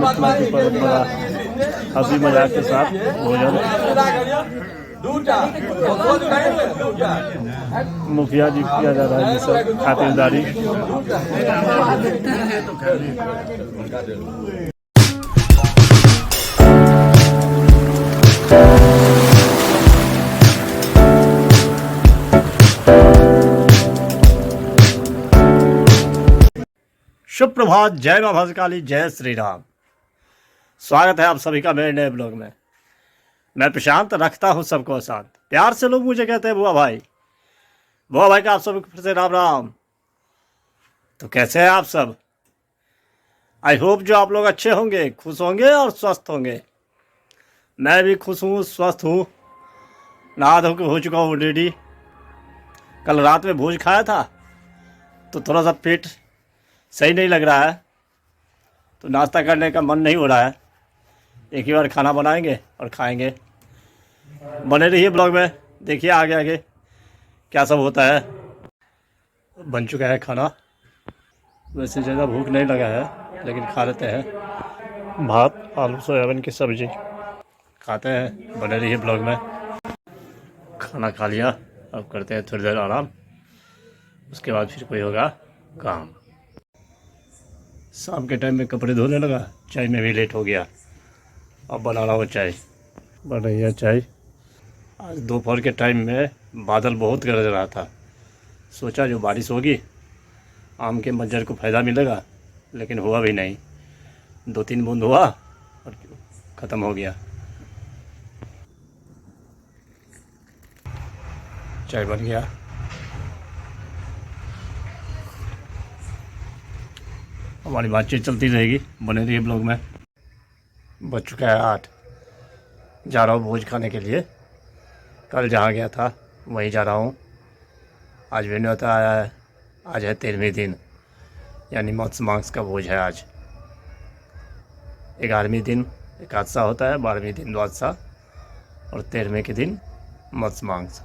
इतना की बड़ा हंसी मजाक के साथ भोजन मुखिया जी किया जा रहा है ये सब खातिरदारी। शुभ प्रभात, जय मां भद्रकाली, जय श्री राम। स्वागत है आप सभी का मेरे नए ब्लॉग में। मैं प्रशांत रखता हूं सबको साथ। प्यार से लोग मुझे कहते हैं बुआ भाई का आप सभी फिर से राम राम। तो कैसे हैं आप सब? आई होप जो आप लोग अच्छे होंगे, खुश होंगे और स्वस्थ होंगे। मैं भी खुश हूँ, स्वस्थ हूँ, नहा धो के हो चुका हूँ रेडी। कल रात में भोज खाया था तो थोड़ा सा पेट सही नहीं लग रहा है, तो नाश्ता करने का मन नहीं हो रहा है। एक ही बार खाना बनाएंगे और खाएंगे। बने रहिए ब्लॉग में, देखिए आगे आगे क्या सब होता है। बन चुका है खाना। वैसे ज़्यादा भूख नहीं लगा है लेकिन खा लेते हैं। भात आलू सोयाबीन की सब्ज़ी खाते हैं। बने रहिए ब्लॉग में। खाना खा लिया, अब करते हैं थोड़ी देर आराम, उसके बाद फिर कोई होगा काम। शाम के टाइम में कपड़े धोने लगा, चाय में भी लेट हो गया। अब बना रहा हूँ चाय, बन रही है चाय। आज दोपहर के टाइम में बादल बहुत गरज रहा था, सोचा जो बारिश होगी आम के मंजर को फ़ायदा मिलेगा, लेकिन हुआ भी नहीं। 2-3 बूंद हुआ और ख़त्म हो गया। चाय बन गया। हमारी बातचीत चलती रहेगी, बने रहिए ब्लॉग में। बज चुका है 8, जा रहा हूँ भोज खाने के लिए। कल जहाँ गया था वहीं जा रहा हूँ। आज भी न्योता आया है। आज है 13वें दिन, यानी मत्स्य मांस का भोज है आज। 11वें दिन एकादशा होता है, 12वें दिन द्वादशा और 13वें के दिन मत्स्य मांस।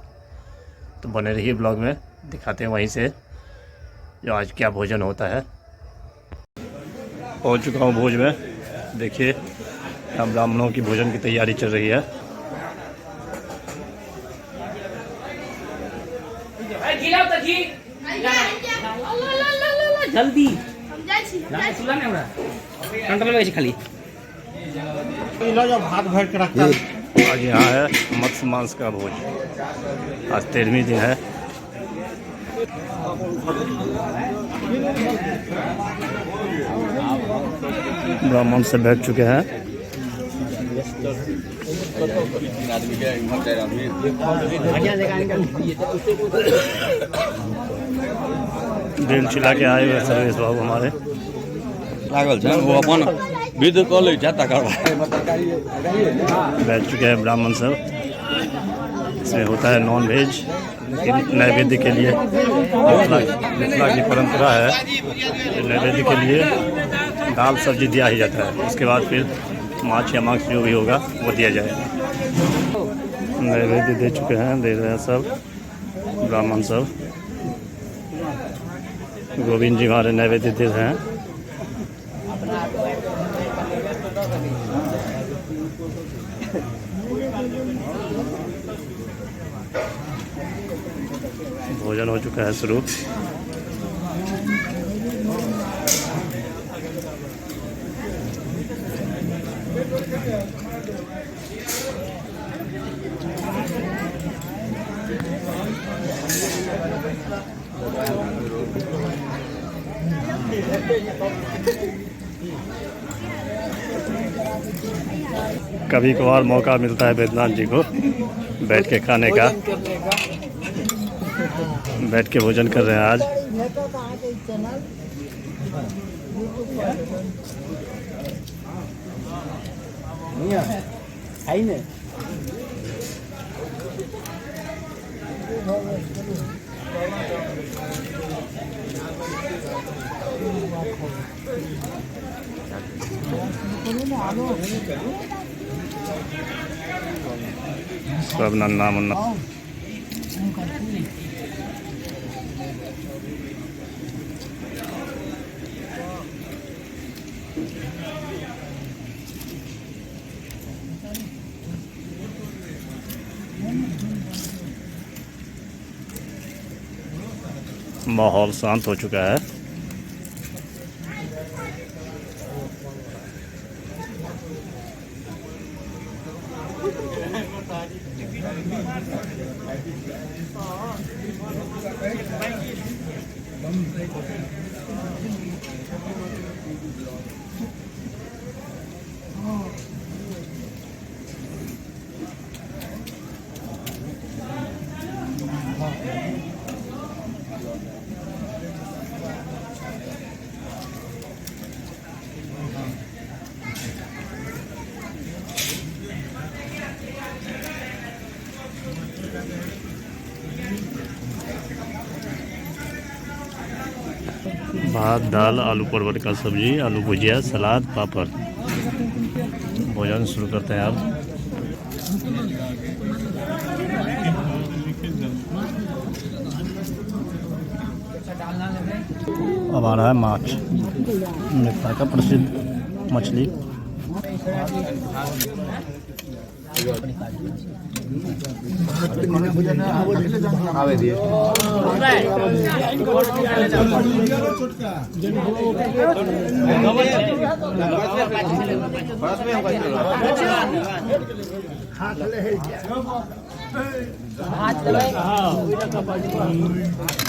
तो बने रहिए ब्लॉग में, दिखाते हैं वहीं से जो आज क्या भोजन होता है। पहुंच चुका हूं भोज में। देखिए यहाँ ब्राह्मणों की भोजन की तैयारी चल रही है। जल्दी खाली भात भर के रखता। आज यहाँ है मत्स्य मांस का भोज। आज 13वें दिन है। ब्राह्मण से बैठ चुके हैं। दिल चिल्ला के आए हुए सर्वेश बाबू हमारे लागल है, वो अपन विध कॉल जाता बैठ चुके हैं ब्राह्मण सब। इसमें होता है नॉन वेज, नैवेद्य के लिए। मिथिला की परंपरा है, नैवेद्य के लिए दाल सब्जी दिया ही जाता है। उसके बाद फिर माछ या मांस जो भी होगा वो दिया जाएगा। नैवेद्य दे चुके हैं, दे रहे हैं सब ब्राह्मण सब। गोविंद जी हमारे नैवेद्य दे रहे हैं। भोजन हो चुका है शुरू। कभी कभार मौका मिलता है बैद्यनाथ जी को बैठ के खाने का। बैठ के भोजन कर रहे हैं आज। सब नन्ना मुन्ना माहौल शांत हो चुका है। भात, दाल, आलू परवल का सब्जी, आलू भुजिया, सलाद, पापड़। भोजन शुरू करते हैं अब। अब आ रहा है माछ, नेपाल का प्रसिद्ध मछली।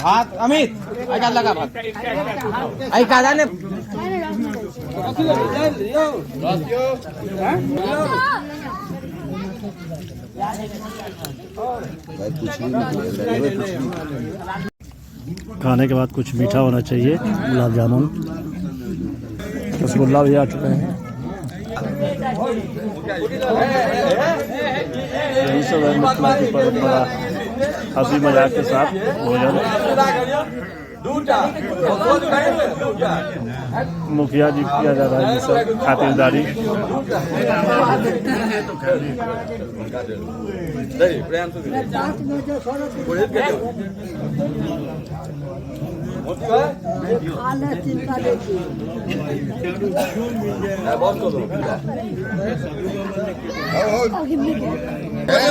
भात अमित ऐका लगा भात ऐका जाने खाने के बाद कुछ मीठा होना चाहिए। गुलाब जामुन, रसगुल्ला भी आ चुके हैं। यही सब है मिथिला की परंपरा, हंसी मजाक के साथ भोजन। मुखिया जी किया जा रहा है ये सब खातिरदारी।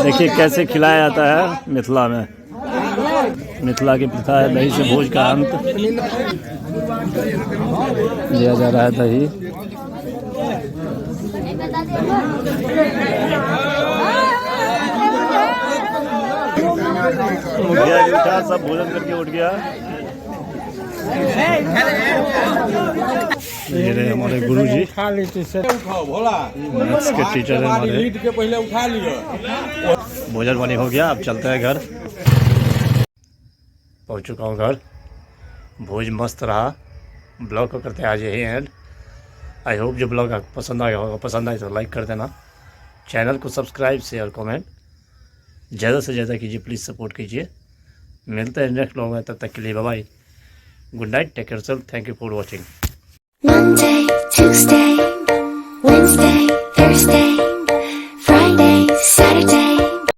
देखिए कैसे खिलाया जाता है मिथिला में। मिथिला की प्रथा है दही से भोज का अंत। दिया जा रहा है दही। मुखिया जी उठा, सब भोजन करके उठ गया। ये रहे हमारे गुरु जी, मैथ्स के टीचर है हमारे। पहले उठा लियो। भोजन पानी हो गया, अब चलते हैं घर। पहुंच चुका हूँ घर। भोज मस्त रहा। ब्लॉग को करते हैं आज यही एंड। आई होप जो ब्लॉग आपको पसंद आया होगा, पसंद आए तो लाइक कर देना, चैनल को सब्सक्राइब, शेयर, कमेंट ज़्यादा से ज़्यादा कीजिए, प्लीज़ सपोर्ट कीजिए। मिलते हैं नेक्स्ट ब्लॉग में, तब तक के लिए bye bye, good night, take care self, thank you for watching. Monday, Tuesday, Wednesday, Thursday